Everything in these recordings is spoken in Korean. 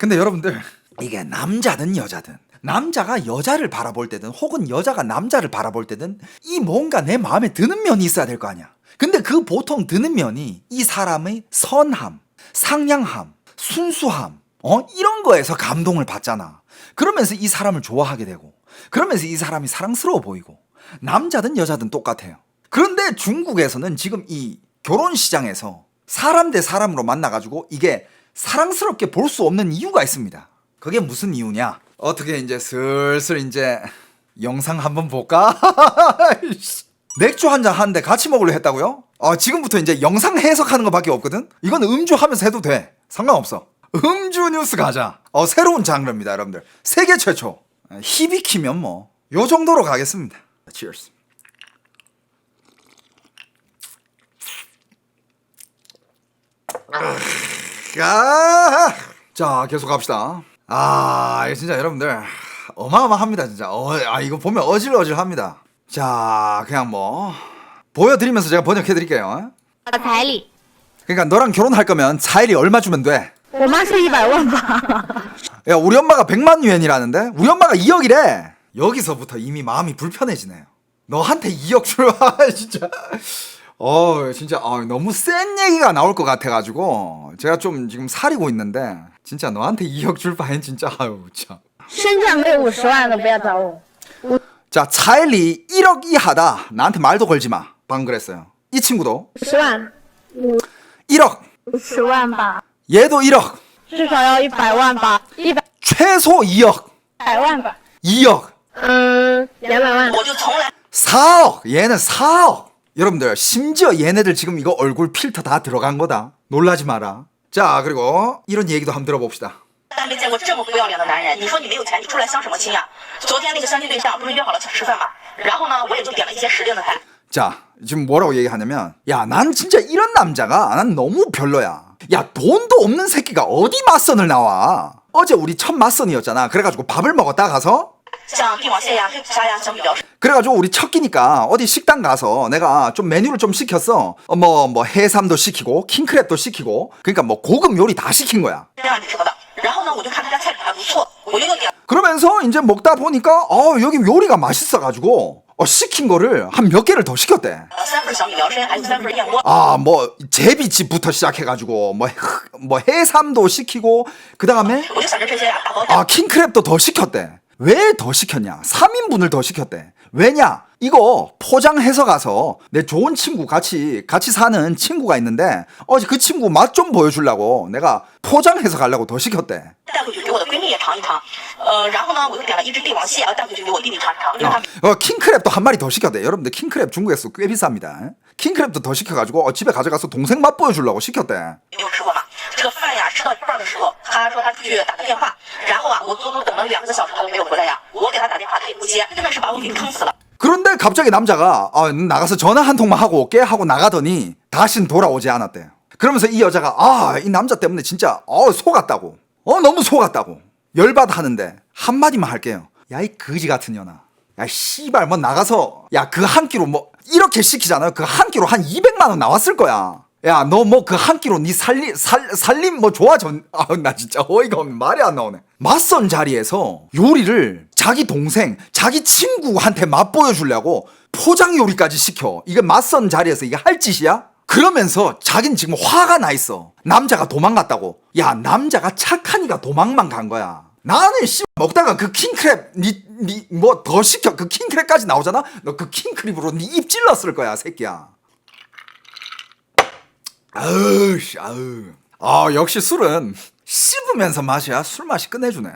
근데 여러분들 이게 남자든 여자든 남자가 여자를 바라볼 때든 혹은 여자가 남자를 바라볼 때든 이 뭔가 내 마음에 드는 면이 있어야 될 거 아니야. 근데 그 보통 드는 면이 이 사람의 선함, 상냥함, 순수함 이런 거에서 감동을 받잖아. 그러면서 이 사람을 좋아하게 되고 그러면서 이 사람이 사랑스러워 보이고 남자든 여자든 똑같아요. 그런데 중국에서는 지금 이 결혼 시장에서 사람 대 사람으로 만나가지고 이게 사랑스럽게 볼 수 없는 이유가 있습니다. 그게 무슨 이유냐? 어떻게 이제 슬슬 이제 영상 한번 볼까? 맥주 한 잔 하는데 같이 먹으려 했다고요? 지금부터 이제 영상 해석하는 것밖에 없거든? 이건 음주 하면서 해도 돼. 상관없어. 음주 뉴스 가자. 새로운 장르입니다, 여러분들. 세계 최초. 히비키면 뭐 요 정도로 가겠습니다. Cheers. 자, 계속 갑시다. 이거 진짜 여러분들 어마어마합니다, 진짜. 이거 보면 어질어질합니다. 자, 그냥 뭐 보여드리면서 제가 번역해드릴게요.彩礼 그러니까 너랑 결혼할 거면 차일이 얼마 주면 돼? 我妈说100万吧 야, 우리 엄마가 100만 유엔이라는데? 우리 엄마가 2억이래. 여기서부터 이미 마음이 불편해지네요. 너한테 2억 줄 진짜 진짜 너무 센 얘기가 나올 것 같아가지고 제가 좀 지금 사리고 있는데 진짜 너한테 2억 줄 바엔 진짜 참. 深圳没有50万的不要找我 자, 차일리 1억 이하다. 나한테 말도 걸지 마. 방금 그랬어요. 이 친구도 50万 1억. 50万吧 얘도 1억. 至少要100万吧100 최소 2억. 万吧 2억. 200万 4억. 얘는 4억. 여러분들 심지어 얘네들 지금 이거 얼굴 필터 다 들어간 거다. 놀라지 마라. 자, 그리고 이런 얘기도 한번 들어봅시다. 但没见过这么不要脸的男人。你说你没有钱，你出来相什么亲呀？昨天那个相亲对象不是约好了吃饭吗？然后呢，我也就点了一些时令的菜。 자, 지금 뭐라고 얘기하냐면 야, 난 진짜 이런 남자가 난 너무 별로야. 야, 돈도 없는 새끼가 어디 맞선을 나와. 어제 우리 첫 맞선이었잖아. 그래가지고 밥을 먹었다 가서 像帝王蟹呀、黑皮虾呀、小米聊是 그래가지고 우리 첫 끼니까 어디 식당 가서 내가 좀 메뉴를 좀 시켰어. 뭐 해삼도 시키고 킹크랩도 시키고 그러니까 뭐 고급 요리 다 시킨 거야. 这样你说的。然后呢，我就看他家菜品还不错，我就又点 그러면서 이제 먹다 보니까 여기 요리가 맛있어가지고 시킨 거를 한 몇 개를 더 시켰대. 了3份小米聊参，还有3份燕窝。 뭐 제비집부터 시작해가지고 뭐 해삼도 시키고 그 다음에 我就想着这些呀，打包 킹크랩도 더 시켰대. 왜 더 시켰냐? 3인분을 더 시켰대. 왜냐? 이거 포장해서 가서 내 좋은 친구 같이 사는 친구가 있는데 그 친구 맛 좀 보여주려고 내가 포장해서 가려고 더 시켰대. 带回去给我的闺蜜也尝一尝。然后呢，我又点了一只帝王蟹，要带回去给我弟弟尝一尝，因为他们 킹크랩도 한 마리 더 시켰대. 여러분들 킹크랩 중국에서 꽤 비쌉니다. 킹크랩도 더 시켜가지고 집에 가져가서 동생 맛 보여주려고 시켰대. 没有吃过嘛。这个饭呀吃到一半的时候，他说他出去打个电话，然后啊，我足足等了2个小时他都没有回来呀。我给他打电话他也不接，真的是把我给坑死了。 그런데 갑자기 남자가 나가서 전화 한 통만 하고 올게 하고 나가더니 다신 돌아오지 않았대요. 그러면서 이 여자가 이 남자 때문에 진짜 속았다고. 너무 속았다고. 열받아 하는데 한마디만 할게요. 야, 이 거지 같은 년아. 야, 씨발 뭐 나가서 야, 그 한 끼로 뭐 이렇게 시키잖아요. 그 한 끼로 한 200만 원 나왔을 거야. 야, 너 뭐 그 한 끼로 니 살림 뭐 좋아져. 나 진짜 어이가 없네. 말이 안 나오네. 맞선 자리에서 요리를 자기 동생, 자기 친구한테 맛보여주려고 포장 요리까지 시켜. 이게 맞선 자리에서 이게 할 짓이야? 그러면서 자긴 지금 화가 나 있어. 남자가 도망갔다고. 야, 남자가 착하니까 도망만 간 거야. 나는 먹다가 그 킹크랩 니 뭐 더 시켜. 그 킹크랩까지 나오잖아. 너 그 킹크랩으로 니 입 찔렀을 거야, 새끼야. 역시 술은 씹으면서 마셔야 술 맛이 끝내주네.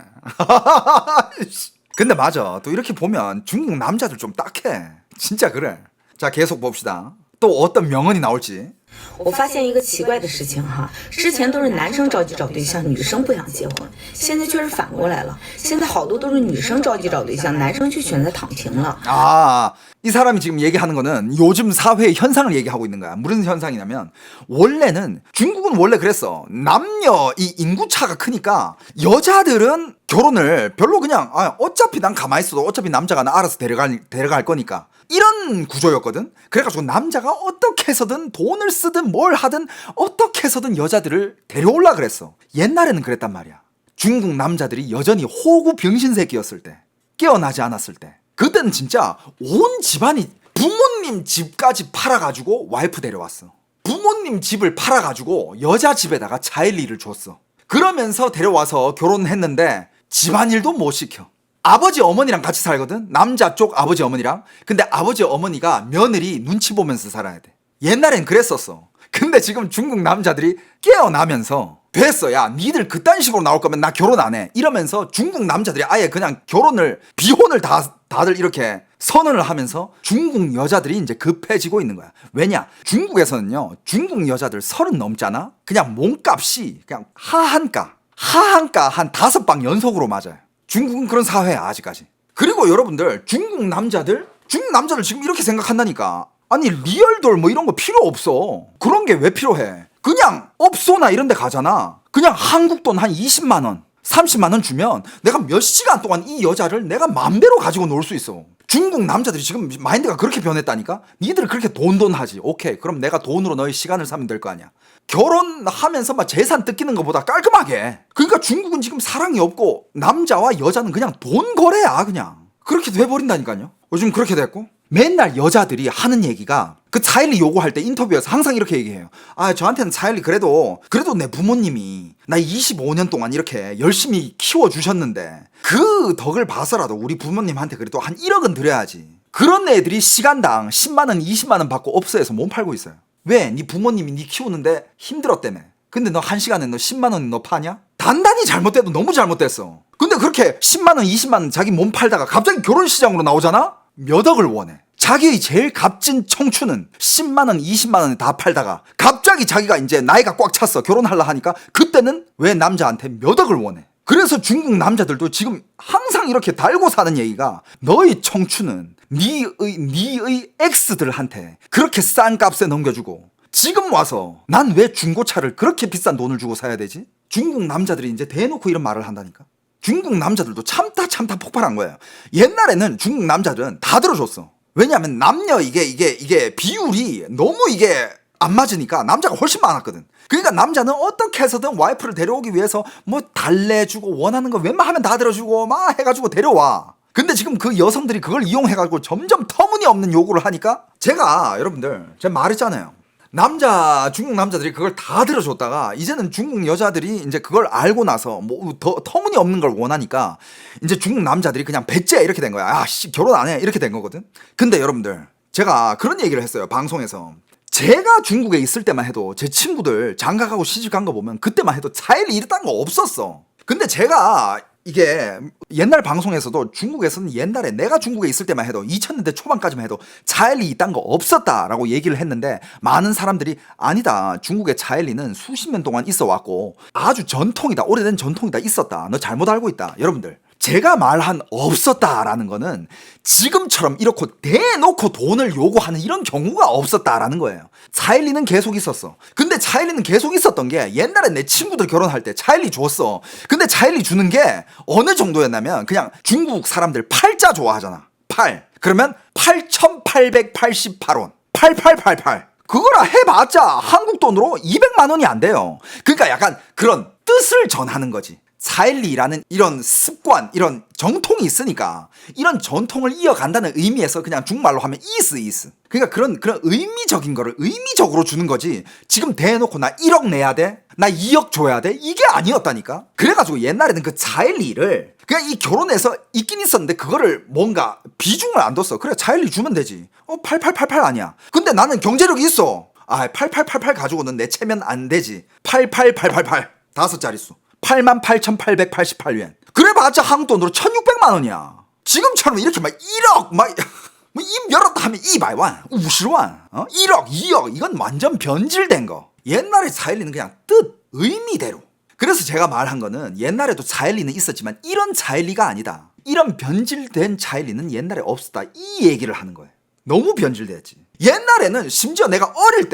근데 맞아. 또 이렇게 보면 중국 남자들 좀 딱해. 진짜 그래. 자, 계속 봅시다. 또 어떤 명언이 나올지. 我发现一个奇怪的事情哈，之前都是男生着急找对象，女生不想结婚，现在却是反过来了。现在好多都是女生着急找对象，男生却选择躺平了。 이 사람이 지금 얘기하는 거는 요즘 사회의 현상을 얘기하고 있는 거야. 무슨 현상이냐면 원래는 중국은 원래 그랬어. 남녀 이 인구차가 크니까 여자들은 결혼을 별로 그냥 어차피 난 가만히 있어도 어차피 남자가 나 알아서 데려갈 거니까 이런 구조였거든. 그래가지고 남자가 어떻게 해서든 돈을 쓰든 뭘 하든 어떻게 해서든 여자들을 데려올라 그랬어. 옛날에는 그랬단 말이야. 중국 남자들이 여전히 호구 병신새끼였을 때, 깨어나지 않았을 때, 그때는 진짜 온 집안이 부모님 집까지 팔아가지고 와이프 데려왔어. 부모님 집을 팔아가지고 여자 집에다가 차일리를 줬어. 그러면서 데려와서 결혼했는데 집안일도 못 시켜. 아버지 어머니랑 같이 살거든. 남자 쪽 아버지 어머니랑. 근데 아버지 어머니가 며느리 눈치 보면서 살아야 돼. 옛날엔 그랬었어. 근데 지금 중국 남자들이 깨어나면서 됐어, 야 니들 그딴 식으로 나올 거면 나 결혼 안 해, 이러면서 중국 남자들이 아예 그냥 결혼을, 비혼을 다들 이렇게 선언을 하면서 중국 여자들이 이제 급해지고 있는 거야. 왜냐, 중국에서는요, 중국 여자들 30 넘잖아. 그냥 몸값이 그냥 하한가 한 5방 연속으로 맞아요. 중국은 그런 사회야 아직까지. 그리고 여러분들, 중국 남자들 지금 이렇게 생각한다니까. 아니 리얼돌 뭐 이런 거 필요 없어. 그런 게 왜 필요해? 그냥 업소나 이런 데 가잖아. 그냥 한국 돈 한 20만 원 30만 원 주면 내가 몇 시간 동안 이 여자를 내가 맘대로 가지고 놀 수 있어. 중국 남자들이 지금 마인드가 그렇게 변했다니까. 니들 그렇게 돈 하지. 오케이, 그럼 내가 돈으로 너의 시간을 사면 될 거 아니야. 결혼하면서 막 재산 뜯기는 것보다 깔끔하게. 그러니까 중국은 지금 사랑이 없고 남자와 여자는 그냥 돈 거래야. 그냥 그렇게 돼버린다니까요. 요즘 그렇게 됐고, 맨날 여자들이 하는 얘기가, 그 차일리 요구할 때 인터뷰에서 항상 이렇게 얘기해요. 아, 저한테는 차일리 그래도 내 부모님이 나 25년 동안 이렇게 열심히 키워주셨는데 그 덕을 봐서라도 우리 부모님한테 그래도 한 1억은 드려야지. 그런 애들이 시간당 10만 원 20만 원 받고 업소에서 몸 팔고 있어요. 왜? 네 부모님이 네 키우는데 힘들었다며. 근데 너 한 시간에 너 10만 원 너 파냐? 단단히 잘못돼도 너무 잘못됐어. 근데 그렇게 10만 원 20만 원 자기 몸 팔다가 갑자기 결혼시장으로 나오잖아? 몇 억을 원해. 자기의 제일 값진 청춘은 10만 원 20만 원에 다 팔다가 갑자기 자기가 이제 나이가 꽉 찼어, 결혼하려 하니까, 그때는 왜 남자한테 몇 억을 원해. 그래서 중국 남자들도 지금 항상 이렇게 달고 사는 얘기가, 너의 청춘은 네의 엑스들한테 그렇게 싼 값에 넘겨주고 지금 와서 난 왜 중고차를 그렇게 비싼 돈을 주고 사야 되지? 중국 남자들이 이제 대놓고 이런 말을 한다니까. 중국 남자들도 참다 폭발한 거예요. 옛날에는 중국 남자들은 다 들어줬어. 왜냐하면 남녀 이게 비율이 너무 이게 안 맞으니까 남자가 훨씬 많았거든. 그러니까 남자는 어떻게 해서든 와이프를 데려오기 위해서 뭐 달래주고 원하는 거 웬만하면 다 들어주고 막 해가지고 데려와. 근데 지금 그 여성들이 그걸 이용해가지고 점점 터무니없는 요구를 하니까, 제가 말했잖아요. 중국 남자들이 그걸 다 들어줬다가 이제는 중국 여자들이 이제 그걸 알고 나서 뭐 더 터무니없는 걸 원하니까 이제 중국 남자들이 그냥 배째 이렇게 된 거야. 아, 씨, 결혼 안 해. 이렇게 된 거거든. 근데 여러분들, 제가 그런 얘기를 했어요, 방송에서. 제가 중국에 있을 때만 해도 제 친구들 장가가고 시집간 거 보면 그때만 해도 차일리 이랬다는 거 없었어. 근데 제가 이게 옛날 방송에서도 중국에서는 옛날에 내가 중국에 있을 때만 해도 2000년대 초반까지만 해도 차일리 이딴 거 없었다라고 얘기를 했는데, 많은 사람들이 아니다, 중국의 차일리는 수십 년 동안 있어 왔고 아주 전통이다, 오래된 전통이다, 있었다, 너 잘못 알고 있다. 여러분들, 제가 말한 없었다라는 거는 지금처럼 이렇게 대놓고 돈을 요구하는 이런 경우가 없었다라는 거예요. 차일리는 계속 있었어. 근데 차일리는 계속 있었던 게, 옛날에 내 친구들 결혼할 때 차일리 줬어. 근데 차일리 주는 게 어느 정도였냐면, 그냥 중국 사람들 팔자 좋아하잖아. 그러면 8,888원 8888 그거라 해봤자 한국 돈으로 200만 원이 안 돼요. 그러니까 약간 그런 뜻을 전하는 거지. 차일리라는 이런 습관, 이런 정통이 있으니까 이런 전통을 이어간다는 의미에서 그냥 중국말로 하면 이스. 그러니까 그런 의미적인 거를 의미적으로 주는 거지. 지금 대놓고 나 1억 내야 돼? 나 2억 줘야 돼? 이게 아니었다니까. 그래가지고 옛날에는 그 차일리를 그냥 이 결혼해서 있긴 있었는데 그거를 뭔가 비중을 안 뒀어. 그래, 차일리 주면 되지. 8888 아니야. 근데 나는 경제력이 있어. 8888 가지고는 내 체면 안 되지. 88888 5자릿수 88,888yuan. 그래봤자 한국 돈으로 1,600만 원이야. 지금처럼 이렇게 막 1억 입 열었다 하면 200만, 50만, 1억, 2억, 이건 완전 변질된 거. 옛날에 차일리는 그냥 뜻, 의미대로. 그래서 제가 말한 거는, 옛날에도 차일리는 있었지만 이런 차일리가 아니다, 이런 변질된 차일리는 옛날에 없었다, 이 얘기를 하는 거예요. 너무 변질됐지. 옛날에는 심지어 내가 어릴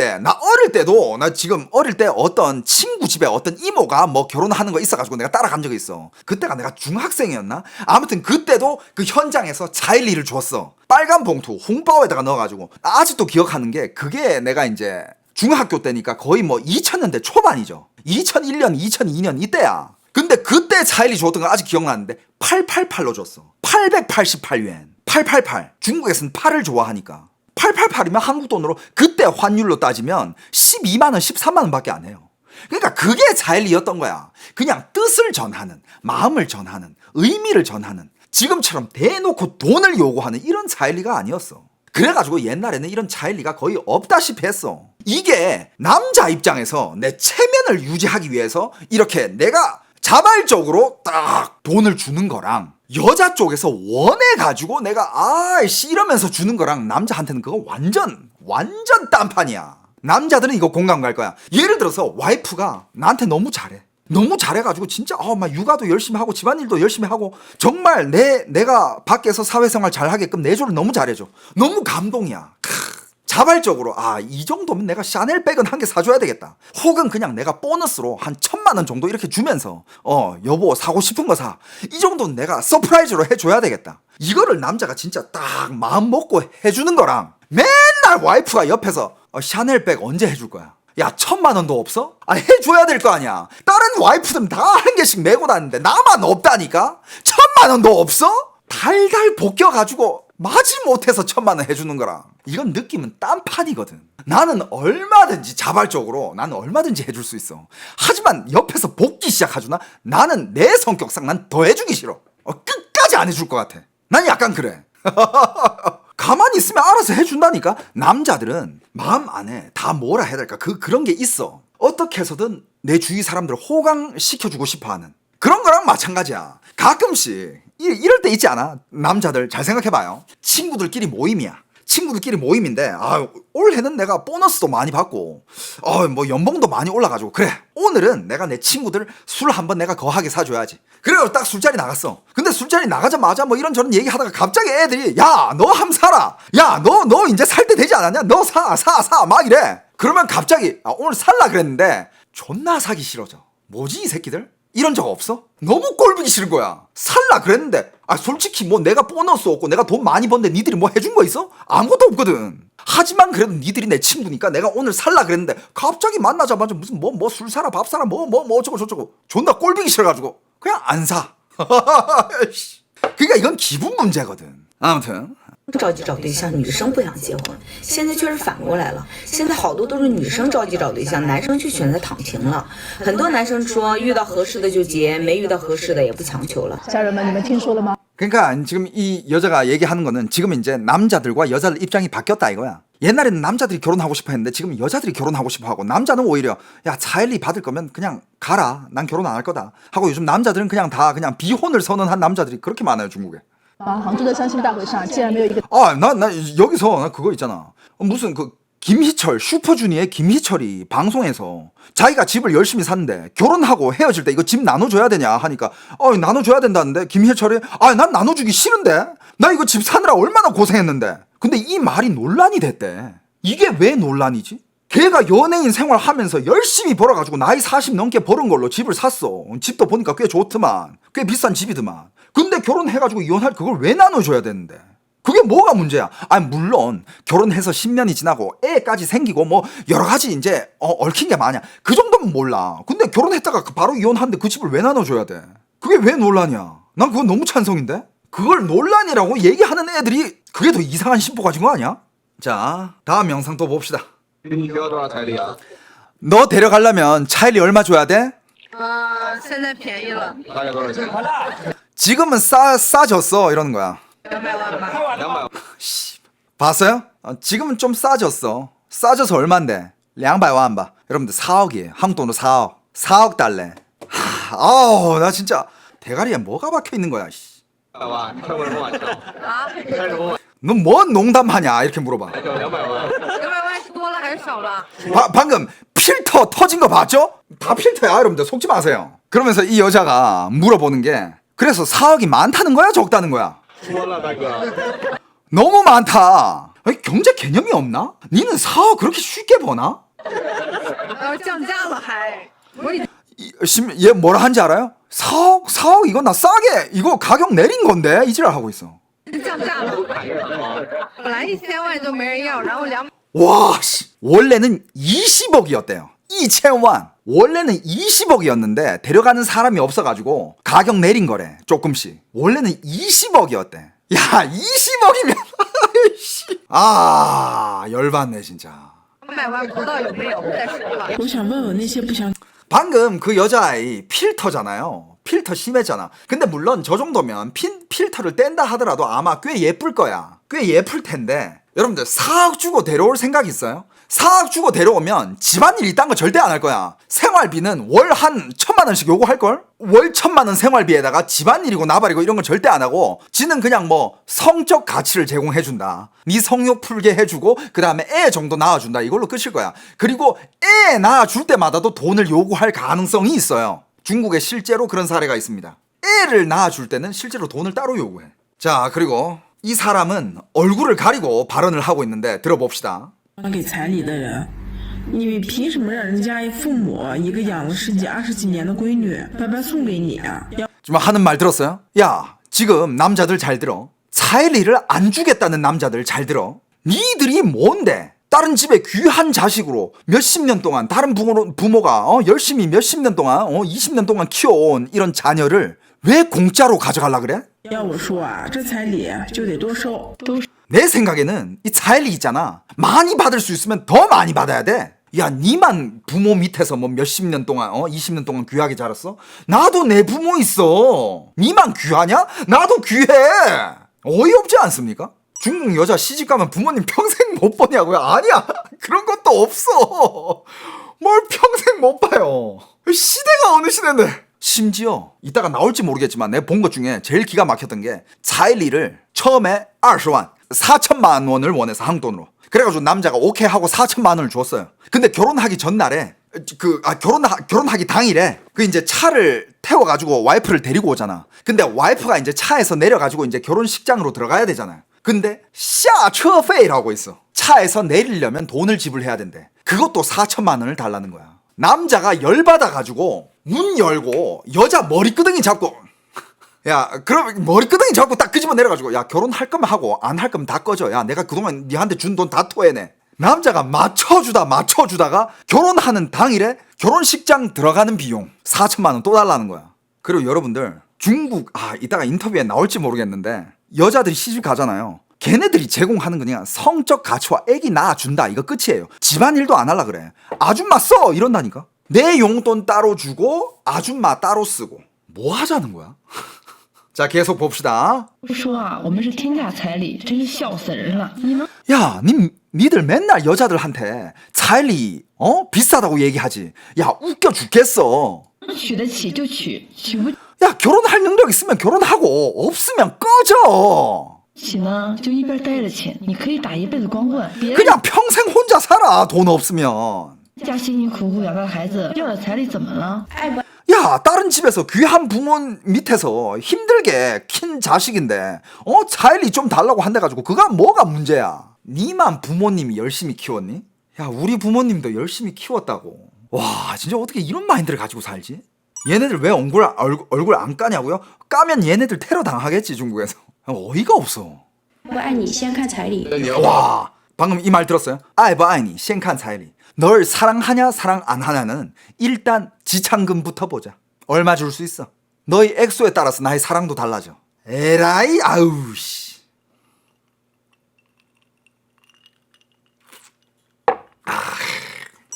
때도 나 지금 어릴 때 어떤 친구 집에 어떤 이모가 뭐 결혼하는 거 있어가지고 내가 따라간 적이 있어. 그때가 내가 중학생이었나? 아무튼 그때도 그 현장에서 차일리를 줬어. 빨간 봉투 홍바오에다가 넣어가지고. 아직도 기억하는 게, 그게 내가 이제 중학교 때니까 거의 뭐 2000년대 초반이죠. 2001년 2002년 이때야. 근데 그때 차일이 줬던 거 아직 기억나는데 888로 줬어. 888yuan. 888. 중국에서는 8을 좋아하니까. 888이면 한국 돈으로 그때 환율로 따지면 12만 원, 13만 원밖에 안 해요. 그러니까 그게 차일리였던 거야. 그냥 뜻을 전하는, 마음을 전하는, 의미를 전하는, 지금처럼 대놓고 돈을 요구하는 이런 차일리가 아니었어. 그래가지고 옛날에는 이런 차일리가 거의 없다시피 했어. 이게 남자 입장에서 내 체면을 유지하기 위해서 이렇게 내가 자발적으로 딱 돈을 주는 거랑 여자 쪽에서 원해가지고 내가 아이씨 이러면서 주는 거랑 남자한테는 그거 완전 딴판이야. 남자들은 이거 공감 갈 거야. 예를 들어서 와이프가 나한테 너무 잘해. 너무 잘해가지고 진짜 막 육아도 열심히 하고 집안일도 열심히 하고 정말 내가 밖에서 사회생활 잘하게끔 내조를 너무 잘해줘. 너무 감동이야. 자발적으로 이 정도면 내가 샤넬백은 한 개 사줘야 되겠다. 혹은 그냥 내가 보너스로 한 1,000만 원 정도 이렇게 주면서 여보 사고 싶은 거 사. 이 정도는 내가 서프라이즈로 해줘야 되겠다. 이거를 남자가 진짜 딱 마음 먹고 해주는 거랑 맨날 와이프가 옆에서 샤넬백 언제 해줄 거야? 야 1,000만 원도 없어? 해줘야 될 거 아니야. 다른 와이프들은 다 한 개씩 메고 다니는데 나만 없다니까? 1,000만 원도 없어? 달달 볶여가지고 마지못해서 1,000만 원 해주는 거랑 이건 느낌은 딴판이거든. 나는 얼마든지 자발적으로 나는 얼마든지 해줄 수 있어. 하지만 옆에서 볶기 시작하주나 나는 내 성격상 난 더 해주기 싫어. 끝까지 안 해줄 것 같아. 난 약간 그래. 가만히 있으면 알아서 해준다니까. 남자들은 마음 안에 다 뭐라 해야 될까 그런 게 있어. 어떻게 해서든 내 주위 사람들을 호강시켜주고 싶어하는 그런 거랑 마찬가지야. 가끔씩 이럴 때 있지 않아? 남자들 잘 생각해봐요. 친구들끼리 모임이야. 친구들끼리 모임인데 올해는 내가 보너스도 많이 받고 뭐 연봉도 많이 올라가지고 그래 오늘은 내가 내 친구들 술 한번 내가 거하게 사줘야지. 그래서 딱 술자리 나갔어. 근데 술자리 나가자마자 뭐 이런저런 얘기하다가 갑자기 애들이 야 너 함 사라. 야 너 이제 살 때 되지 않았냐? 너 사 막 이래. 그러면 갑자기 오늘 살라 그랬는데 존나 사기 싫어져. 뭐지 이 새끼들? 이런 적 없어? 너무 꼴보기 싫은 거야. 살라 그랬는데 솔직히 뭐 내가 보너스 없고 내가 돈 많이 번데 니들이 뭐 해준 거 있어? 아무것도 없거든. 하지만 그래도 니들이 내 친구니까 내가 오늘 살라 그랬는데 갑자기 만나자마자 무슨 뭐 술 사라 밥 사라 뭐 어쩌고 저쩌고 존나 꼴보기 싫어가지고 그냥 안 사. 그러니까 이건 기분 문제거든. 아무튼 着急找对象，女生不想结婚。现在却是反过来了，现在好多都是女生着急找对象，男生却选择躺平了。很多男生说遇到合适的就结，没遇到合适的也不强求了。家人们，你们听说了吗？ 그러니까 지금 이 여자가 얘기하는 거는 지금 이제 남자들과 여자들 입장이 바뀌었다 이거야. 옛날에는 남자들이 결혼하고 싶어 했는데 지금 여자들이 결혼하고 싶어 하고 남자는 오히려 야 차일리 받을 거면 그냥 가라. 난 결혼 안 할 거다. 하고 요즘 남자들은 그냥 비혼을 선언한 남자들이 그렇게 많아요 중국에. 杭州的相亲大会上，竟然没有一个 나 여기서 나 그거 있잖아. 무슨 김희철 슈퍼주니어의 김희철이 방송에서 자기가 집을 열심히 샀는데 결혼하고 헤어질 때 이거 집 나눠줘야 되냐 하니까 나눠줘야 된다는데 김희철이 난 나눠주기 싫은데 나 이거 집 사느라 얼마나 고생했는데. 근데 이 말이 논란이 됐대. 이게 왜 논란이지? 걔가 연예인 생활하면서 열심히 벌어가지고 나이 40 넘게 벌은 걸로 집을 샀어. 집도 보니까 꽤 좋더만. 꽤 비싼 집이더만. 근데 결혼해가지고 이혼할 그걸 왜 나눠줘야 되는데? 그게 뭐가 문제야? 물론 결혼해서 10년이 지나고 애까지 생기고 뭐 여러 가지 이제 얽힌 게 많냐. 그 정도면 몰라. 근데 결혼했다가 바로 이혼하는데 그 집을 왜 나눠줘야 돼? 그게 왜 논란이야? 난 그건 너무 찬성인데? 그걸 논란이라고 얘기하는 애들이 그게 더 이상한 심보 가진 거 아니야? 자, 다음 영상 또 봅시다. 너 데려가려면 차일리 얼마 줘야 돼? 现在便宜了， 지금은 싸졌어 이러는 거야. 200万吧。 봤어요? 지금은 좀 싸졌어. 싸져서 얼만데? 200만 바. 여러분들 4억이에요. 한국 돈으로 4억 달러. 나 진짜 대가리에 뭐가 박혀 있는 거야. 너 뭔 농담하냐 이렇게 물어봐. 200万是多了还是少了？ 방금 필터 터진 거 봤죠? 다 필터야 여러분들 속지 마세요. 그러면서 이 여자가 물어보는 게 그래서 4억이 많다는 거야 적다는 거야? 너무 많다. 경제 개념이 없나? 니는 4억 그렇게 쉽게 버나? 降价了还？ 얘 뭐라 한지 알아요? 4억 이거 나 싸게 이거 가격 내린 건데 이 지랄 하고 있어. 降价了，本来1000万就没人要，然后200。 와, 씨. 원래는 20억이었대요. 2000원. 원래는 20억이었는데 데려가는 사람이 없어가지고 가격 내린 거래. 조금씩. 원래는 20억이었대. 야 20억이면 아 열받네 진짜. 卖完不知道有没有再说吧。我想问问那些不想 방금 그 여자아이 필터잖아요. 필터 심했잖아. 근데 물론 저 정도면 필터를 뗀다 하더라도 아마 꽤 예쁠 거야. 꽤 예쁠 텐데 여러분들 4억 주고 데려올 생각 있어요? 4억 주고 데려오면 집안일 이딴 거 절대 안 할 거야. 생활비는 월 한 1,000만 원씩 요구할걸? 월 1,000만 원 생활비에다가 집안일이고 나발이고 이런 건 절대 안 하고 지는 그냥 뭐 성적 가치를 제공해준다. 네 성욕 풀게 해주고 그 다음에 애 정도 낳아준다. 이걸로 끝일 거야. 그리고 애 낳아줄 때마다도 돈을 요구할 가능성이 있어요. 중국에 실제로 그런 사례가 있습니다. 애를 낳아줄 때는 실제로 돈을 따로 요구해. 자 그리고 이 사람은 얼굴을 가리고 발언을 하고 있는데 들어봅시다. 给彩礼的人，你凭什么让人家父母一个养了10几20几年的闺女白白送给你啊？ 지금 하는 말 들었어요? 야 지금 남자들 잘 들어.彩礼를 안 주겠다는 남자들 잘 들어. 니들이 뭔데 다른 집에 귀한 자식으로 몇십 년 동안 다른 부모가 열심히 몇십 년 동안 20년 동안 키워온 이런 자녀를 왜 공짜로 가져가려 그래? 要我说啊，这彩礼就得多收，都 내 생각에는 이彩礼 있잖아. 많이 받을 수 있으면 더 많이 받아야 돼. 야, 니만 부모 밑에서 뭐 몇십 년 동안, 20년 동안 귀하게 자랐어? 나도 내 부모 있어. 니만 귀하냐? 나도 귀해. 어이없지 않습니까? 중국 여자 시집 가면 부모님 평생 못 보냐고요? 아니야. 그런 것도 없어. 뭘 평생 못 봐요. 시대가 어느 시대인데. 심지어 이따가 나올지 모르겠지만 내가 본 것 중에 제일 기가 막혔던 게彩礼를 처음에 20만 4천만 원을 원해서 한돈으로. 그래가지고 남자가 오케이 하고 4천만 원을 줬어요. 근데 결혼하기 전날에 결혼하기 당일에 그 이제 차를 태워가지고 와이프를 데리고 오잖아. 근데 와이프가 이제 차에서 내려가지고 이제 결혼식장으로 들어가야 되잖아요. 근데 下车费라고 있어. 차에서 내리려면 돈을 지불해야 된대. 그것도 4천만 원을 달라는 거야. 남자가 열받아가지고 문 열고 여자 머리끄덩이 잡고 야 그럼 머리끄덩이 잡고 딱 끄집어 내려가지고 야 결혼할 거면 하고 안 할 거면 다 꺼져. 야 내가 그동안 니한테 준 돈 다 토해내. 남자가 맞춰주다가 결혼하는 당일에 결혼식장 들어가는 비용 4천만 원 또 달라는 거야. 그리고 여러분들 중국 이따가 인터뷰에 나올지 모르겠는데 여자들이 시집 가잖아요. 걔네들이 제공하는 그냥 성적 가치와 애기 낳아준다 이거 끝이에요. 집안일도 안 하려 그래. 아줌마 써 이런다니까. 내 용돈 따로 주고 아줌마 따로 쓰고 뭐 하자는 거야? 자 계속 봅시다. 说啊，我们是天价彩礼，真是笑死人了。你能 야, 니들 맨날 여자들한테彩礼 비싸다고 얘기하지. 야 웃겨 죽겠어. 娶得起就娶，娶不 야 결혼할 능력 있으면 결혼하고 없으면 꺼져. 起呢就一边待着去。你可以打一辈子光棍，别人 그냥 평생 혼자 살아 돈 없으면. 家辛辛苦苦养大孩子，要点彩礼怎么了？ 야 다른 집에서 귀한 부모 밑에서 힘들게 킨 자식인데彩礼좀 달라고 한대가지고 그가 뭐가 문제야. 니만 부모님이 열심히 키웠니? 야 우리 부모님도 열심히 키웠다고. 와 진짜 어떻게 이런 마인드를 가지고 살지? 얘네들 왜 얼굴 안 까냐고요? 까면 얘네들 테러 당하겠지 중국에서. 어이가 없어. 不爱你先看彩礼。 와 방금 이 말 들었어요? 아이不爱你先看彩礼. 널 사랑하냐 사랑 안 하냐는 일단 지참금부터 보자. 얼마 줄 수 있어? 너의 액수에 따라서 나의 사랑도 달라져. 에라이 아우 씨.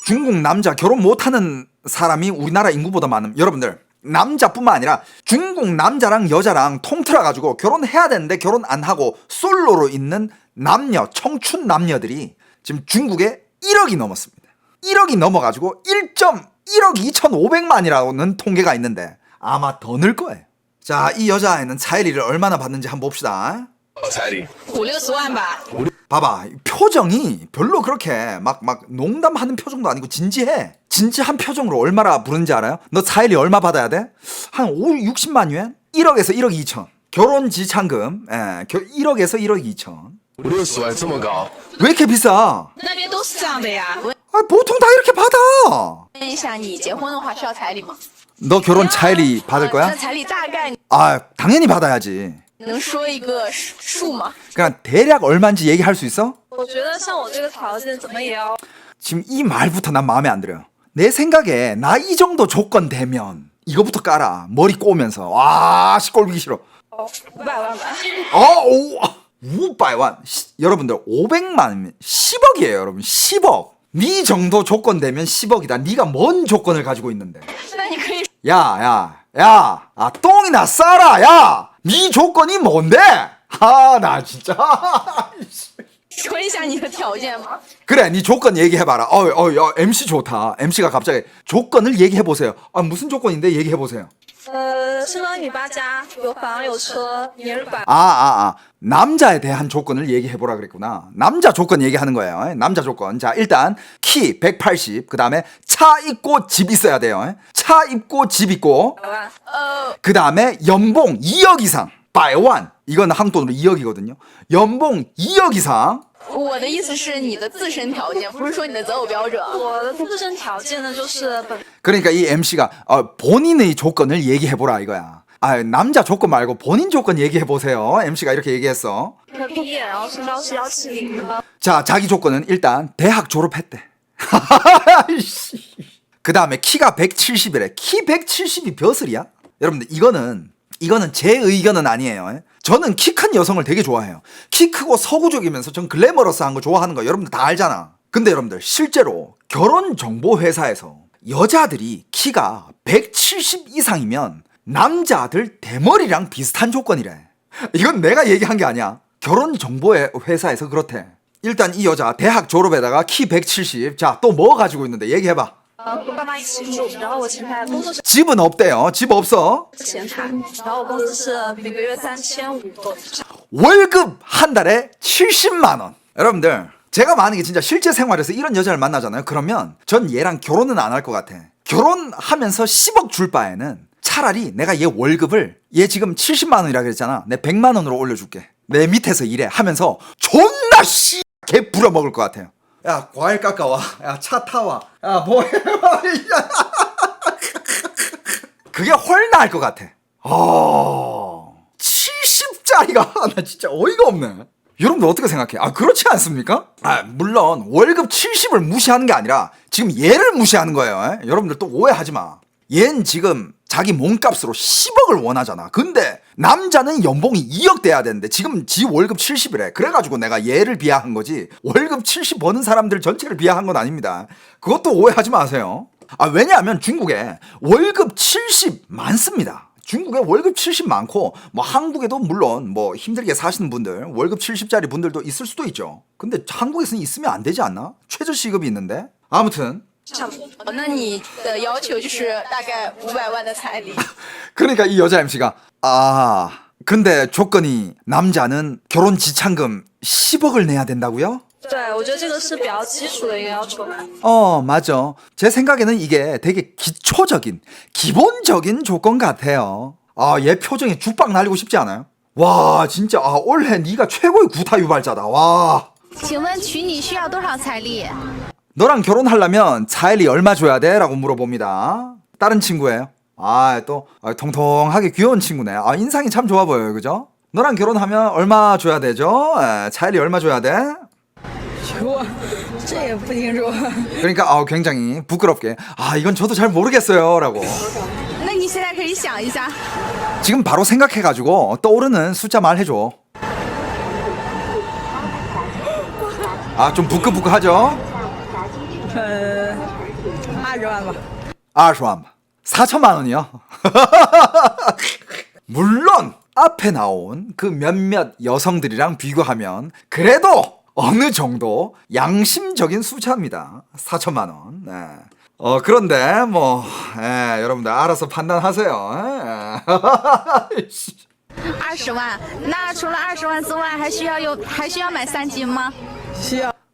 중국 남자 결혼 못하는 사람이 우리나라 인구보다 많음. 여러분들 남자뿐만 아니라 중국 남자랑 여자랑 통틀어 가지고 결혼해야 되는데 결혼 안 하고 솔로로 있는 남녀 청춘 남녀들이 지금 중국에 1억이 넘었습니다. 1억이 넘어가지고 1.1억 2,500만이라는 통계가 있는데 아마 더 늘 거예요. 자, 이 여자아이는彩礼를 얼마나 받는지 한번 봅시다. 彩礼5、60万吧。 봐봐 표정이 별로 그렇게 막 농담하는 표정도 아니고 진지한 표정으로 얼마나 부르는지 알아요? 너彩礼 얼마 받아야 돼? 한 60만 yuan? 1억에서 1억 2천 결혼 지참금 1억에서 1억 2천 50万这么高？ 왜 이렇게 비싸? 那边都是这样的呀。 보통 다 이렇게 받아. 问一下，你结婚的话需要彩礼吗？ 너 결혼 彩礼 받을 那 거야? 彩礼大概 당연히 받아야지. 能说一个数吗？ 그냥 대략 얼마인지 얘기할 수 있어? 我觉得像我这个条件，怎么也要 지금 이 말부터 난 마음에 안 들어요. 내 생각에 나 이 정도 조건 되면 이거부터 깔아. 머리 꼬면서. 와, 꼴보기 싫어. 500万吧。 500만. 여러분들 500만이면 10억이에요, 여러분. 10억. 네 정도 조건 되면 10억이다. 네가 뭔 조건을 가지고 있는데. 那你可以 야, 아, 똥이나 싸라, 야! 네 조건이 뭔데? 아, 나 진짜. 说一下你的条件吗？ 그래, 네 조건 얘기해봐라. 야, MC 좋다. MC가 갑자기 조건을 얘기해보세요. 아, 무슨 조건인데 얘기해보세요. 身高1.8加，有房有车，年入百。 남자에 대한 조건을 얘기해보라 그랬구나. 남자 조건 얘기하는 거예요. 남자 조건. 자, 일단 키 180, 그 다음에 차 있고 집 있어야 돼요. 차 있고 집 있고, 万。그 다음에 연봉 2억 이상. 100만. 이건 한국 돈으로 2억이거든요. 연봉 2억 이상. 我的意思是你的自身条件，不是说你的择偶标准。我的自身条件呢，就是本 그러니까 이 MC가 본인의 조건을 얘기해보라 이거야. 남자 조건 말고 본인 조건 얘기해보세요. MC가 이렇게 얘기했어. 科毕业，然后身高是170。 자, 자기 조건은 일단 대학 졸업했대. 그 다음에 키가 170이래. 키 170이 벼슬이야? 여러분들 이거는 제 의견은 아니에요. 저는 키 큰 여성을 되게 좋아해요. 키 크고 서구적이면서 전 글래머러스한 거 좋아하는 거 여러분들 다 알잖아. 근데 여러분들 실제로 결혼정보회사에서 여자들이 키가 170 이상이면 남자들 대머리랑 비슷한 조건이래. 이건 내가 얘기한 게 아니야. 결혼정보회사에서 그렇대. 일단 이 여자 대학 졸업에다가 키 170. 자, 또 뭐 가지고 있는데 얘기해봐. 我爸妈一起住，然后我前台工作是 집은 없대요. 집 없어. 前台，然后我工资是每个月3500多。 월급 한 달에 70만 원. 여러분들, 제가 만약에 진짜 실제 생활에서 이런 여자를 만나잖아요. 그러면 전 얘랑 결혼은 안 할 것 같아. 결혼하면서 10억 줄 바에는 차라리 내가 얘 월급을, 얘 지금 70만 원이라 그랬잖아. 내 100만 원으로 올려줄게. 내 밑에서 일해 하면서 존나 개 부려먹을 것 같아요. 야, 과일 깎아와. 야, 차 타와. 야, 뭐 해봐. 그게 훨 나을 것 같아. 70짜리가 나 진짜 어이가 없네. 여러분들 어떻게 생각해? 그렇지 않습니까? 물론 월급 70을 무시하는 게 아니라 지금 얘를 무시하는 거예요. 여러분들 또 오해하지 마. 얘는 지금 자기 몸값으로 10억을 원하잖아. 근데 남자는 연봉이 2억 돼야 되는데 지금 지 월급 70이래. 그래가지고 내가 얘를 비하한 거지, 월급 70 버는 사람들 전체를 비하한 건 아닙니다. 그것도 오해하지 마세요. 왜냐하면 중국에 월급 70 많습니다. 중국에 월급 70 많고, 뭐 한국에도 물론 뭐 힘들게 사시는 분들, 월급 70짜리 분들도 있을 수도 있죠. 근데 한국에서는 있으면 안 되지 않나? 최저 시급이 있는데. 아무튼 那你的要求就是大概500万的彩礼。 그러니까 이 여자 MC가 근데 조건이 남자는 결혼 지참금 10억을 내야 된다고요? 对，我觉得这个是比较基础的一个要求吧。 맞아. 제 생각에는 이게 되게 기초적인, 기본적인 조건 같아요. 얘 표정에 죽박 날리고 싶지 않아요? 와, 진짜 올해 네가 최고의 구타 유발자다. 와. 请问娶你需要多少彩礼？ 너랑 결혼하려면 차일리 얼마 줘야 돼? 라고 물어봅니다. 다른 친구예요. 또 통통하게 귀여운 친구네. 인상이 참 좋아 보여요. 그죠? 너랑 결혼하면 얼마 줘야 되죠? 차일리 얼마 줘야 돼? 这也不清楚。 그러니까 굉장히 부끄럽게 이건 저도 잘 모르겠어요 라고. 那你现在可以想一下。 지금 바로 생각해가지고 떠오르는 숫자 말해줘. 좀 부끄부끄하죠? 20万吧。 20만. 4천만 원이요? 물론 앞에 나온 그 몇몇 여성들이랑 비교하면 그래도 어느 정도 양심적인 숫자입니다. 4천만 원. 네. 그런데 뭐 여러분들 알아서 판단하세요. 20万，那除了20万之外，还需要买3金吗？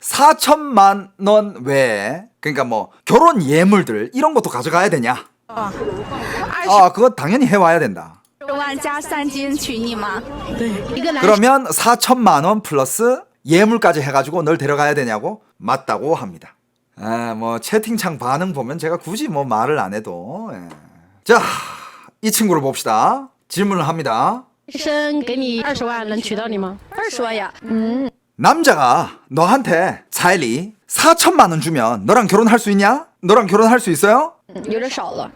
4천만 원 외에, 그러니까 뭐 결혼 예물들 이런 것도 가져가야 되냐? 20 그거 당연히 해와야 된다. 万加3金娶你吗？一个男生 그러면 4천만 원 플러스 예물까지 해가지고 널 데려가야 되냐고? 맞다고 합니다. 뭐 채팅창 반응 보면 제가 굳이 뭐 말을 안 해도. 자, 이 친구를 봅시다. 질문을 합니다. 生给你20万能娶到你吗？20万呀。 남자가 너한테 차일리 4천만 원 주면 너랑 결혼할 수 있냐? 너랑 결혼할 수 있어요? 有点少了。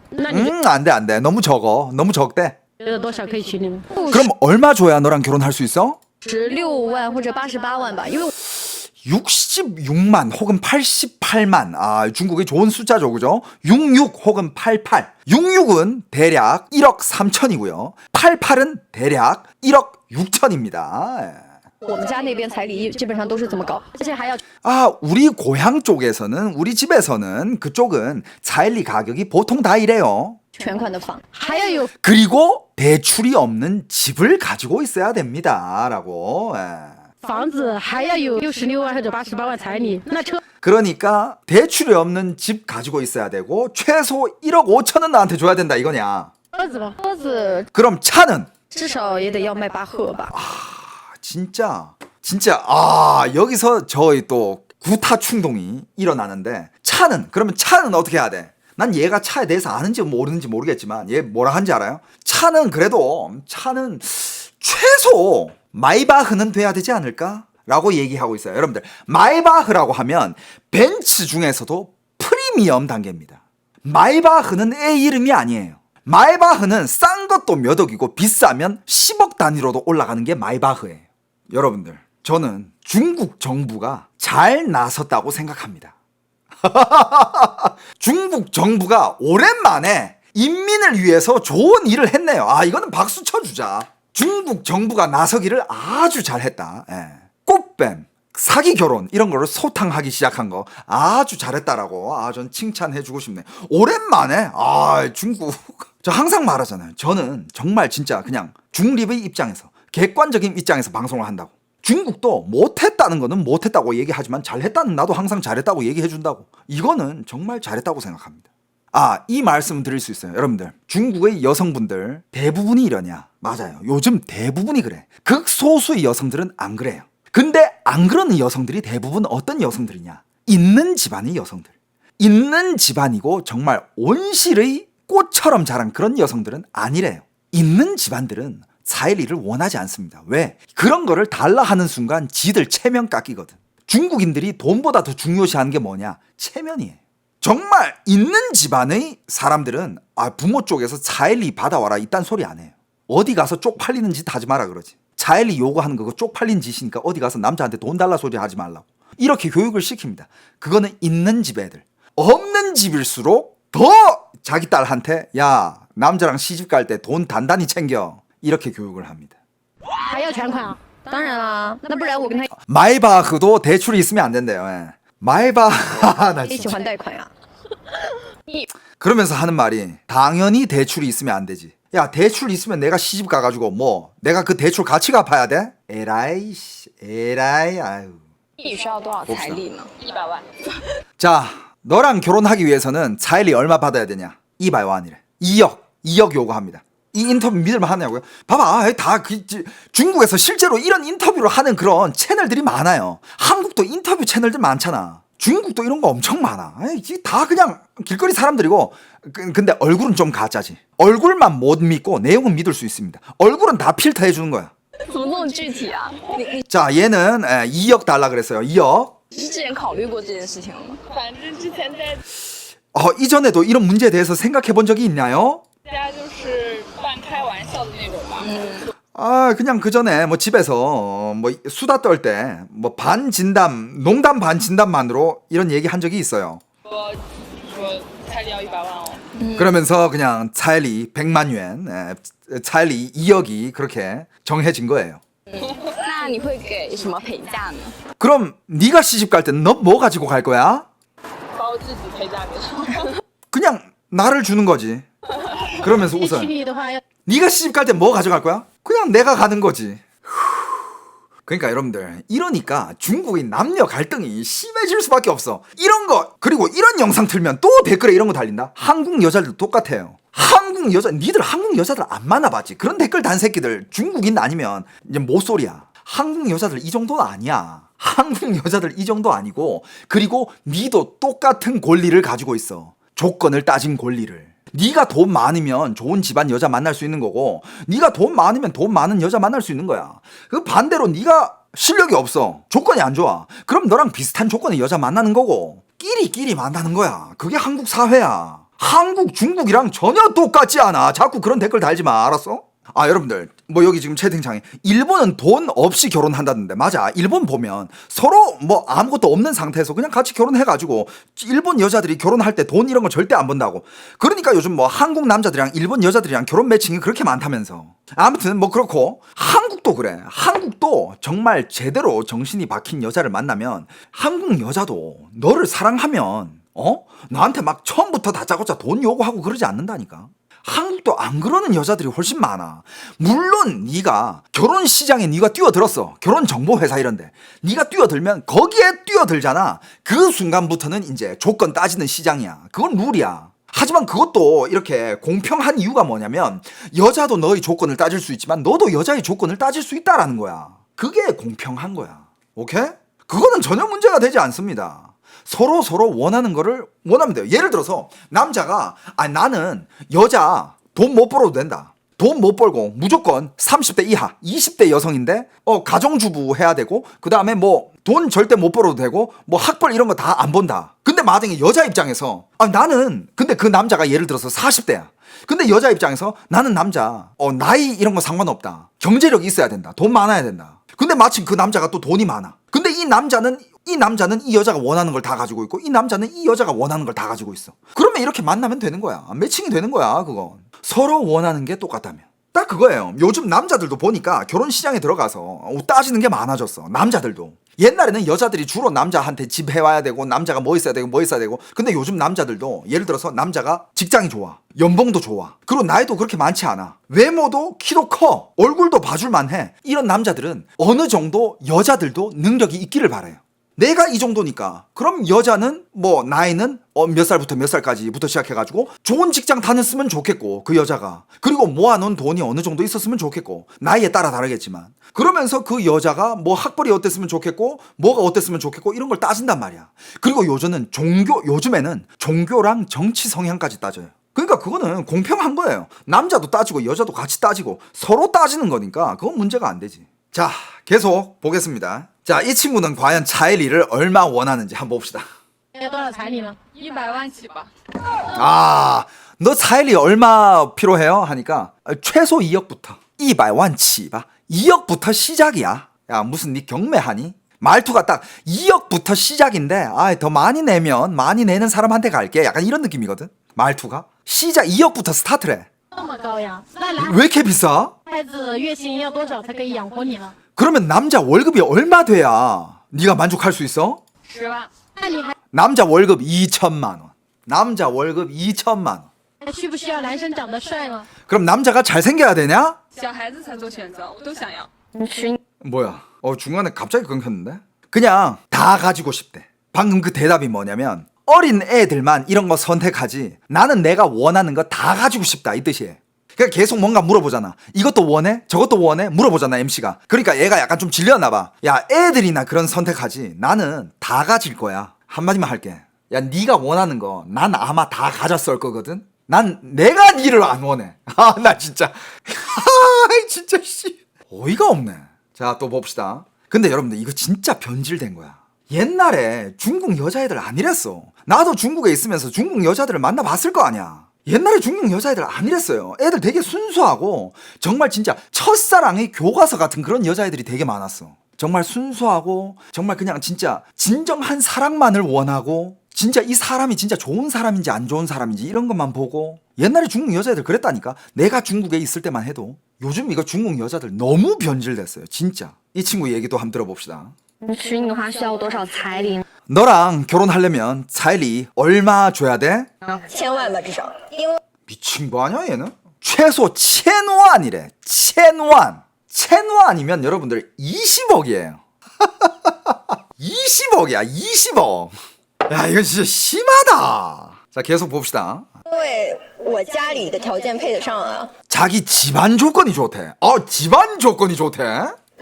안 돼. 너무 적어. 너무 적대. 觉得多少可以娶你们？ 그럼 얼마 줘야 너랑 결혼할 수 있어? 16万或者88万吧，因为 66만 혹은 88만. 아, 중국의 좋은 숫자죠, 그죠? 66 혹은 88. 66은 대략 1억 3천이고요. 88은 대략 1억 6천입니다. 我们家那边彩礼基本上都是这么高，而且还要 아, 우리 고향 쪽에서는, 우리 집에서는 그쪽은彩礼 가격이 보통 다 이래요. 全款的房，还要有 그리고 대출이 없는 집을 가지고 있어야 됩니다. 라고. 예. 房子，还要有66万或者88万彩礼，那车 그러니까 대출이 없는 집 가지고 있어야 되고 최소 1억 5천은 나한테 줘야 된다 이거냐. 车子吧，车子 그럼 차는? 至少也得要迈巴赫吧。 진짜 아, 여기서 저희 또 구타 충동이 일어나는데 차는? 그러면 차는 어떻게 해야 돼? 난 얘가 차에 대해서 아는지 모르는지 모르겠지만 얘 뭐라 한지 알아요? 차는 최소 마이바흐는 돼야 되지 않을까? 라고 얘기하고 있어요. 여러분들 마이바흐라고 하면 벤츠 중에서도 프리미엄 단계입니다. 마이바흐는 애 이름이 아니에요. 마이바흐는 싼 것도 몇 억이고 비싸면 10억 단위로도 올라가는 게 마이바흐예요. 여러분들 저는 중국 정부가 잘 나섰다고 생각합니다. 중국 정부가 오랜만에 인민을 위해서 좋은 일을 했네요. 아, 이거는 박수 쳐주자. 중국 정부가 나서기를 아주 잘했다. 예. 꽃뱀, 사기 결혼 이런 거를 소탕하기 시작한 거 아주 잘했다라고 전 칭찬해주고 싶네. 오랜만에 중국 저 항상 말하잖아요. 저는 정말 진짜 그냥 중립의 입장에서 객관적인 입장에서 방송을 한다고. 중국도 못했다는 거는 못했다고 얘기하지만 잘했다는 나도 항상 잘했다고 얘기해준다고. 이거는 정말 잘했다고 생각합니다. 이 말씀을 드릴 수 있어요. 여러분들 중국의 여성분들 대부분이 이러냐? 맞아요. 요즘 대부분이 그래. 극소수의 여성들은 안 그래요. 근데 안 그러는 여성들이 대부분 어떤 여성들이냐? 있는 집안의 여성들. 있는 집안이고 정말 온실의 꽃처럼 자란 그런 여성들은 아니래요. 있는 집안들은 사일리를 원하지 않습니다. 왜? 그런 거를 달라 하는 순간 지들 체면 깎이거든. 중국인들이 돈보다 더 중요시하는 게 뭐냐? 체면이에요. 정말 있는 집안의 사람들은 부모 쪽에서 사일리 받아와라 이딴 소리 안 해요. 어디 가서 쪽팔리는 짓 하지 마라 그러지. 사일리 요구하는 거 쪽팔린 짓이니까 어디 가서 남자한테 돈 달라 소리 하지 말라고. 이렇게 교육을 시킵니다. 그거는 있는 집 애들. 없는 집일수록 더 자기 딸한테 야 남자랑 시집 갈 때 돈 단단히 챙겨. 이렇게 교육을 합니다. 还要全款啊？当然啦，那不然我跟他 마이바흐도 대출이 있으면 안 된대요. 예. 마이바흐 나 一起 진짜. 还贷款呀。 그러면서 하는 말이 당연히 대출이 있으면 안 되지. 야 대출 있으면 내가 시집 가가지고 뭐 내가 그 대출 같이 갚아야 돼? 에라이 아유. 你需要多少彩礼呢？100万。 자 너랑 결혼하기 위해서는 사일리 얼마 받아야 되냐? 200만이래. 2억 요구합니다. 이 인터뷰 믿을만 하냐고요? 봐봐 다 중국에서 실제로 이런 인터뷰를 하는 그런 채널들이 많아요. 한국도 인터뷰 채널들 많잖아. 중국도 이런 거 엄청 많아. 다 그냥 길거리 사람들이고 근데 얼굴은 좀 가짜지. 얼굴만 못 믿고 내용은 믿을 수 있습니다. 얼굴은 다 필터 해주는 거야. 怎么这么具体啊？你 자 얘는 2억 달라 그랬어요. 2억. 是之前考虑过这件事情了吗？反正之前在 이전에도 이런 문제에 대해서 생각해 본 적이 있나요? 家就是半开玩笑的那种吧。 그냥 그 전에 뭐 집에서 뭐 수다 떨 때 뭐 반진담, 농담 반진담만으로 이런 얘기 한 적이 있어요. 说彩礼要100万哦。 그러면서 그냥 차일리 100만 yuan, 차일리 2억이 그렇게 정해진 거예요. 那你会给什么陪嫁呢？ 그럼 네가 시집 갈 때는 너 뭐 가지고 갈 거야? 把我自己陪嫁给他。 그냥 나를 주는 거지. 그러면서 娶 웃어요. 你的话要 네가 시집 갈 때 뭐 가져갈 거야? 그냥 내가 가는 거지. 그러니까 여러분들 이러니까 중국의 남녀 갈등이 심해질 수밖에 없어. 이런 거 그리고 이런 영상 틀면 또 댓글에 이런 거 달린다. 한국 여자들도 똑같아요. 한국 여자 니들 한국 여자들 안 만나봤지. 그런 댓글 단 새끼들 중국인 아니면 이제 모쏠이야. 한국 여자들 이 정도는 아니야. 한국 여자들 이 정도 아니고 그리고 니도 똑같은 권리를 가지고 있어. 조건을 따진 권리를. 네가 돈 많으면 좋은 집안 여자 만날 수 있는 거고 네가 돈 많으면 돈 많은 여자 만날 수 있는 거야. 그 반대로 네가 실력이 없어. 조건이 안 좋아. 그럼 너랑 비슷한 조건의 여자 만나는 거고 끼리끼리 만나는 거야. 그게 한국 사회야. 한국, 중국이랑 전혀 똑같지 않아. 자꾸 그런 댓글 달지 마. 알았어? 아, 여러분들, 뭐 여기 지금 채팅창에 일본은 돈 없이 결혼한다는데 맞아. 일본 보면 서로 뭐 아무것도 없는 상태에서 그냥 같이 결혼해가지고 일본 여자들이 결혼할 때 돈 이런 거 절대 안 번다고. 그러니까 요즘 뭐 한국 남자들이랑 일본 여자들이랑 결혼 매칭이 그렇게 많다면서. 아무튼 뭐 그렇고 한국도 그래. 한국도 정말 제대로 정신이 박힌 여자를 만나면 한국 여자도 너를 사랑하면 나한테 막 처음부터 다짜고짜 돈 요구하고 그러지 않는다니까. 한국도 안 그러는 여자들이 훨씬 많아. 물론 네가 결혼 시장에 네가 뛰어들었어. 결혼 정보 회사 이런데 네가 뛰어들면 거기에 뛰어들잖아. 그 순간부터는 이제 조건 따지는 시장이야. 그건 룰이야. 하지만 그것도 이렇게 공평한 이유가 뭐냐면 여자도 너의 조건을 따질 수 있지만 너도 여자의 조건을 따질 수 있다라는 거야. 그게 공평한 거야. 오케이? 그거는 전혀 문제가 되지 않습니다. 서로 원하는 거를 원하면 돼요. 예를 들어서 남자가 나는 여자 돈 못 벌어도 된다. 돈 못 벌고 무조건 30대 이하 20대 여성인데 가정주부 해야 되고 그 다음에 뭐 돈 절대 못 벌어도 되고 뭐 학벌 이런 거 다 안 본다. 근데 만약에 여자 입장에서 나는 근데 그 남자가 예를 들어서 40대야. 근데 여자 입장에서 나는 남자 나이 이런 거 상관없다. 경제력이 있어야 된다. 돈 많아야 된다. 근데 마침 그 남자가 또 돈이 많아. 근데 이 남자는 이 여자가 원하는 걸 다 가지고 있고 이 남자는 이 여자가 원하는 걸 다 가지고 있어. 그러면 이렇게 만나면 되는 거야. 매칭이 되는 거야. 그건 서로 원하는 게 똑같다면 딱 그거예요. 요즘 남자들도 보니까 결혼 시장에 들어가서 따지는 게 많아졌어. 남자들도 옛날에는 여자들이 주로 남자한테 집 해와야 되고 남자가 뭐 있어야 되고 뭐 있어야 되고 근데 요즘 남자들도 예를 들어서 남자가 직장이 좋아, 연봉도 좋아, 그리고 나이도 그렇게 많지 않아, 외모도 키도 커, 얼굴도 봐줄만 해. 이런 남자들은 어느 정도 여자들도 능력이 있기를 바라요. 내가 이 정도니까 그럼 여자는 뭐 나이는 몇 살부터 몇 살까지부터 시작해가지고 좋은 직장 다녔으면 좋겠고 그 여자가 그리고 모아놓은 돈이 어느 정도 있었으면 좋겠고 나이에 따라 다르겠지만 그러면서 그 여자가 뭐 학벌이 어땠으면 좋겠고 뭐가 어땠으면 좋겠고 이런 걸 따진단 말이야. 그리고 요즘에는 종교랑 정치 성향까지 따져요. 그러니까 그거는 공평한 거예요. 남자도 따지고 여자도 같이 따지고 서로 따지는 거니까 그건 문제가 안 되지. 자, 계속 보겠습니다. 자, 이 친구는 과연 차일리를 얼마 원하는지 한번 봅시다. 多少彩礼呢？100万起吧。 너 차일리 얼마 필요해요? 하니까 최소 2억부터 200만 치바 2억부터 시작이야. 야, 무슨 니 경매하니? 말투가 딱 2억부터 시작인데 더 많이 내면 많이 내는 사람한테 갈게. 약간 이런 느낌이거든. 말투가 시작 2억부터 스타트래. 那么高呀？那男 왜 이렇게 비싸? 孩子月薪要多少才可以养活你呢？ 그러면 남자 월급이 얼마 돼야 네가 만족할 수 있어? 10万。那你还 남자 월급 2천만 원. 남자 월급 2천만 원. 需不需要男生长得帅呢？ 그럼 남자가 잘생겨야 되냐? 小孩子才做选择，我都想要。 뭐야? 중간에 갑자기 끊겼는데? 그냥 다 가지고 싶대. 방금 그 대답이 뭐냐면 어린 애들만 이런 거 선택하지 나는 내가 원하는 거 다 가지고 싶다 이 뜻이에요. 그러니까 계속 뭔가 물어보잖아. 이것도 원해? 저것도 원해? 물어보잖아 MC가. 그러니까 얘가 약간 좀 질렸나 봐. 야, 애들이나 그런 선택하지 나는 다 가질 거야. 한마디만 할게. 야, 네가 원하는 거 난 아마 다 가졌을 거거든. 난 내가 니를 안 원해. 나 진짜 진짜 씨 어이가 없네. 자, 또 봅시다. 근데 여러분들 이거 진짜 변질된 거야. 옛날에 중국 여자애들 안 이랬어. 나도 중국에 있으면서 중국 여자들을 만나봤을 거 아니야. 옛날에 중국 여자애들 안 이랬어요. 애들 되게 순수하고 정말 진짜 첫사랑의 교과서 같은 그런 여자애들이 되게 많았어. 정말 순수하고 정말 그냥 진짜 진정한 사랑만을 원하고 진짜 이 사람이 진짜 좋은 사람인지 안 좋은 사람인지 이런 것만 보고 옛날에 중국 여자애들 그랬다니까. 내가 중국에 있을 때만 해도. 요즘 이거 중국 여자들 너무 변질됐어요. 진짜. 이 친구 얘기도 한번 들어봅시다. 娶你的话需要多少彩礼？ 너랑 결혼하려면 차일리 얼마 줘야 돼? 1000万吧，至少。因为 미친 거 아니야 얘는? 최소 1000원이래. 1000원. 1000원이면 여러분들 20억이에요. 20억이야 20억. 야, 이거 진짜 심하다. 자, 계속 봅시다. 因为我家里的条件配得上啊， 자기 집안 조건이 좋대. 집안 조건이 좋대?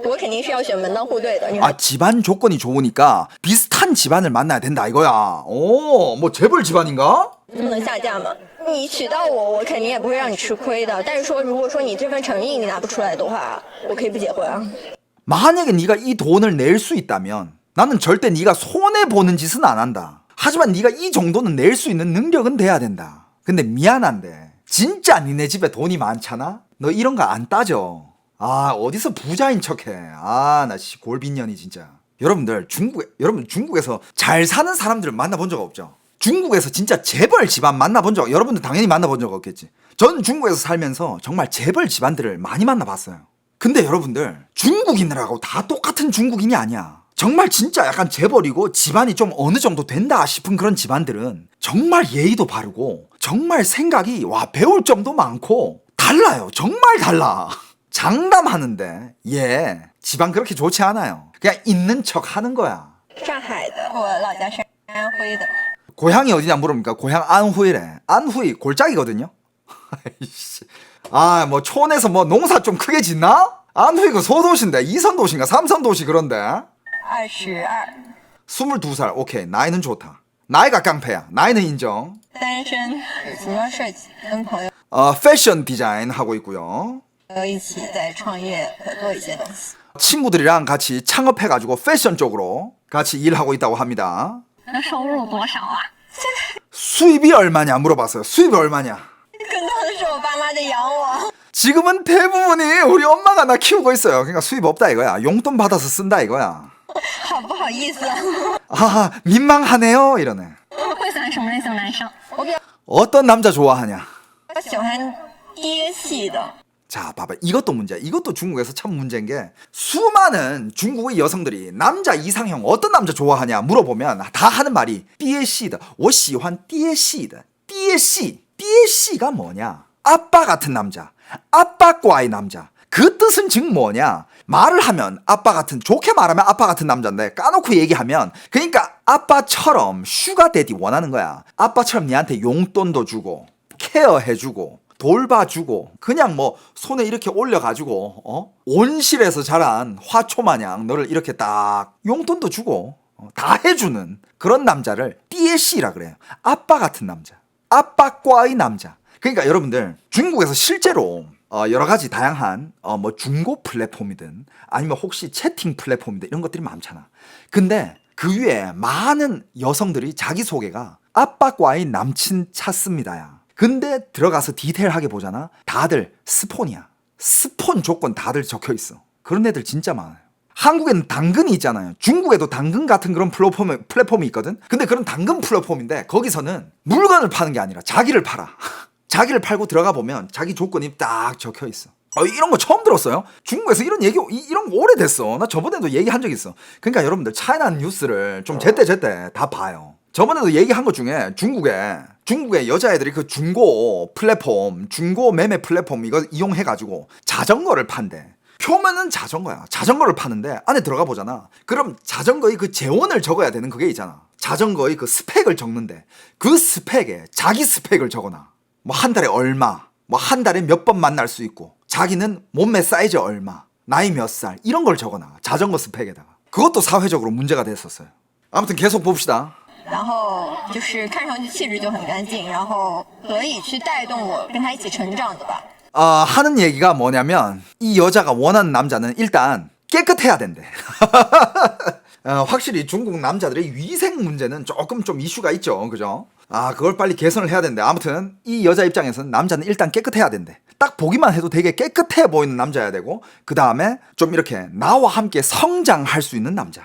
我肯定是要选门当户对的。 집안 조건이 좋으니까 비슷한 집안을 만나야 된다 이거야. 뭐 재벌 집안인가? 能不能下嫁嘛？你娶到我，我肯定也不会让你吃亏的。但是说，如果说你这份诚意你拿不出来的话，我可以不结婚啊。 만약에 네가 이 돈을 낼 수 있다면 나는 절대 네가 손해보는 짓은 안 한다. 하지만 네가 이 정도는 낼 수 있는 능력은 돼야 된다. 근데 미안한데 진짜 니네 집에 돈이 많잖아? 너 이런 거 안 따져. 아, 어디서 부자인 척해. 아, 나 골빈년이 진짜. 여러분 중국에서 잘 사는 사람들을 만나본 적 없죠? 중국에서 진짜 재벌 집안 만나본 적, 여러분들 당연히 만나본 적 없겠지. 전 중국에서 살면서 정말 재벌 집안들을 많이 만나봤어요. 근데 여러분들 중국인들하고 다 똑같은 중국인이 아니야. 정말 진짜 약간 재벌이고 집안이 좀 어느 정도 된다 싶은 그런 집안들은 정말 예의도 바르고 정말 생각이 와 배울 점도 많고 달라요. 정말 달라. 장담하는데 얘 집안 그렇게 좋지 않아요. 그냥 있는 척 하는 거야. 上海的，我老家是安徽的。 고향이 어디냐 물어보니까 고향 안후이래. 안후이 골짜기거든요. 아이씨. 아, 뭐 촌에서 뭐 농사 좀 크게 짓나? 안후이가 소도시인데 2선 도시인가 3선 도시 그런데. 22， 22살. 오케이. 나이는 좋다. 나이가 깡패야. 나이는 인정. 单身，服装设计，跟朋友 패션 디자인 하고 있고요. 一起在创业合作一些东西。 친구들이랑 같이 창업해가지고 패션 쪽으로 같이 일하고 있다고 합니다. 那收入多少啊？ 수입이 얼마냐 물어봤어요. 수입이 얼마냐? 更多的是我爸妈在养我。 지금은 대부분이 우리 엄마가 나 키우고 있어요. 그러니까 수입 없다 이거야. 용돈 받아서 쓴다 이거야. 好不好意思？ 아, 민망하네요 이러네. 会喜欢什么类型的男生？我比较 어떤 남자 좋아하냐? 喜欢爹系的。 자, 봐봐. 이것도 문제야. 이것도 중국에서 참 문제인 게 수많은 중국의 여성들이 남자 이상형 어떤 남자 좋아하냐 물어보면 다 하는 말이 爹系的,我喜欢爹系的. 爹系. 爹系가 뭐냐? 아빠 같은 남자. 아빠과의 남자. 그 뜻은 즉 뭐냐? 말을 하면 아빠 같은, 좋게 말하면 아빠 같은 남자인데 까놓고 얘기하면 그러니까 아빠처럼 슈가 데디 원하는 거야. 아빠처럼 니한테 용돈도 주고 케어해주고 돌봐주고 그냥 뭐 손에 이렇게 올려가지고 온실에서 자란 화초 마냥 너를 이렇게 딱 용돈도 주고 다 해주는 그런 남자를 띠에씨라 그래요. 아빠 같은 남자, 아빠과의 남자. 그러니까 여러분들 중국에서 실제로 여러 가지 다양한 뭐 중고 플랫폼이든 아니면 혹시 채팅 플랫폼이든 이런 것들이 많잖아. 근데 그 위에 많은 여성들이 자기소개가 아빠과의 남친 찾습니다야. 근데 들어가서 디테일하게 보잖아. 다들 스폰이야. 스폰 조건 다들 적혀있어. 그런 애들 진짜 많아요. 한국에는 당근이 있잖아요. 중국에도 당근 같은 그런 플랫폼이 있거든. 근데 그런 당근 플랫폼인데 거기서는 물건을 파는 게 아니라 자기를 팔아. 자기를 팔고 들어가 보면 자기 조건이 딱 적혀있어. 이런 거 처음 들었어요? 중국에서 이런 얘기 이런 거 오래됐어. 나 저번에도 얘기한 적 있어. 그러니까 여러분들 차이나 뉴스를 좀 제때 다 봐요. 저번에도 얘기한 것 중에 중국의 여자애들이 그 중고 플랫폼, 중고 매매 플랫폼 이거 이용해가지고 자전거를 판대. 표면은 자전거야. 자전거를 파는데 안에 들어가 보잖아. 그럼 자전거의 그 재원을 적어야 되는 그게 있잖아. 자전거의 그 스펙을 적는데 그 스펙에 자기 스펙을 적어놔. 뭐 한 달에 얼마, 뭐 한 달에 몇 번 만날 수 있고 자기는 몸매 사이즈 얼마, 나이 몇 살 이런 걸 적어놔. 자전거 스펙에다가. 그것도 사회적으로 문제가 됐었어요. 아무튼 계속 봅시다. 然后就是看上去气质就很干净，然后可以去带动我跟他一起成长的吧。 하는 얘기가 뭐냐면 이 여자가 원하는 남자는 일단 깨끗해야 된대. 확실히 중국 남자들의 위생 문제는 조금 좀 이슈가 있죠. 그죠? 그걸 빨리 개선을 해야 된대. 아무튼 이 여자 입장에서는 남자는 일단 깨끗해야 된대. 딱 보기만 해도 되게 깨끗해 보이는 남자여야 되고 그 다음에 좀 이렇게 나와 함께 성장할 수 있는 남자.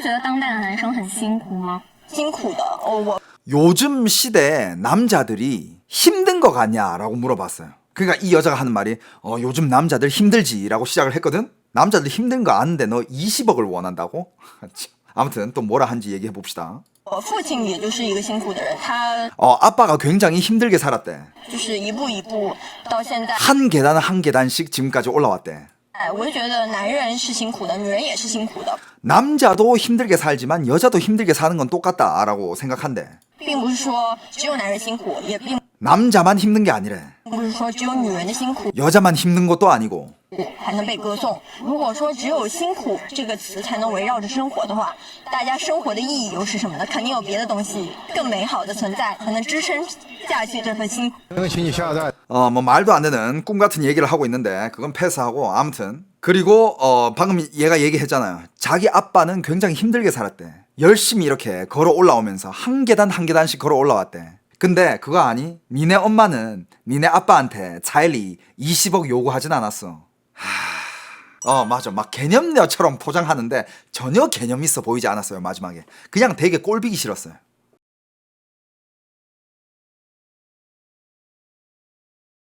觉得当代的男生很辛苦吗？辛苦的，我 요즘 시대에 남자들이 힘든 거 같냐라고 물어봤어요. 그러니까 이 여자가 하는 말이 요즘 남자들 힘들지라고 시작을 했거든. 남자들 힘든 거 아는데 너 20억을 원한다고? 아무튼 또 뭐라 한지 얘기해 봅시다. 我父亲也就是一个辛苦的人，他 아빠가 굉장히 힘들게 살았대. 就是一步一步到现在。 한 계단 한 계단씩 지금까지 올라왔대. 我就觉得男人是辛苦的，女人也是辛苦的， 남자도 힘들게 살지만 여자도 힘들게 사는 건 똑같다라고 생각한대. 并不是说只有男人辛苦，也并 남자만 힘든 게 아니래. 不是说只有女人的辛苦。 여자만 힘든 것도 아니고 才能被歌颂。如果说只有辛苦这个词才能围绕着生活的话，大家生活的意义又是什么呢？肯定有别的东西更美好的存在，才能支撑下去这份辛苦。 뭐 말도 안 되는 꿈 같은 얘기를 하고 있는데 그건 패스하고 아무튼 그리고 방금 얘가 얘기했잖아요. 자기 아빠는 굉장히 힘들게 살았대. 열심히 이렇게 걸어 올라오면서 한 계단 한 계단씩 걸어 올라왔대. 근데 그거 아니? 니네 엄마는 니네 아빠한테 차일리 20억 요구하진 않았어. 맞아. 막 개념녀처럼 포장하는데 전혀 개념 있어 보이지 않았어요. 마지막에 그냥 되게 꼴비기 싫었어요.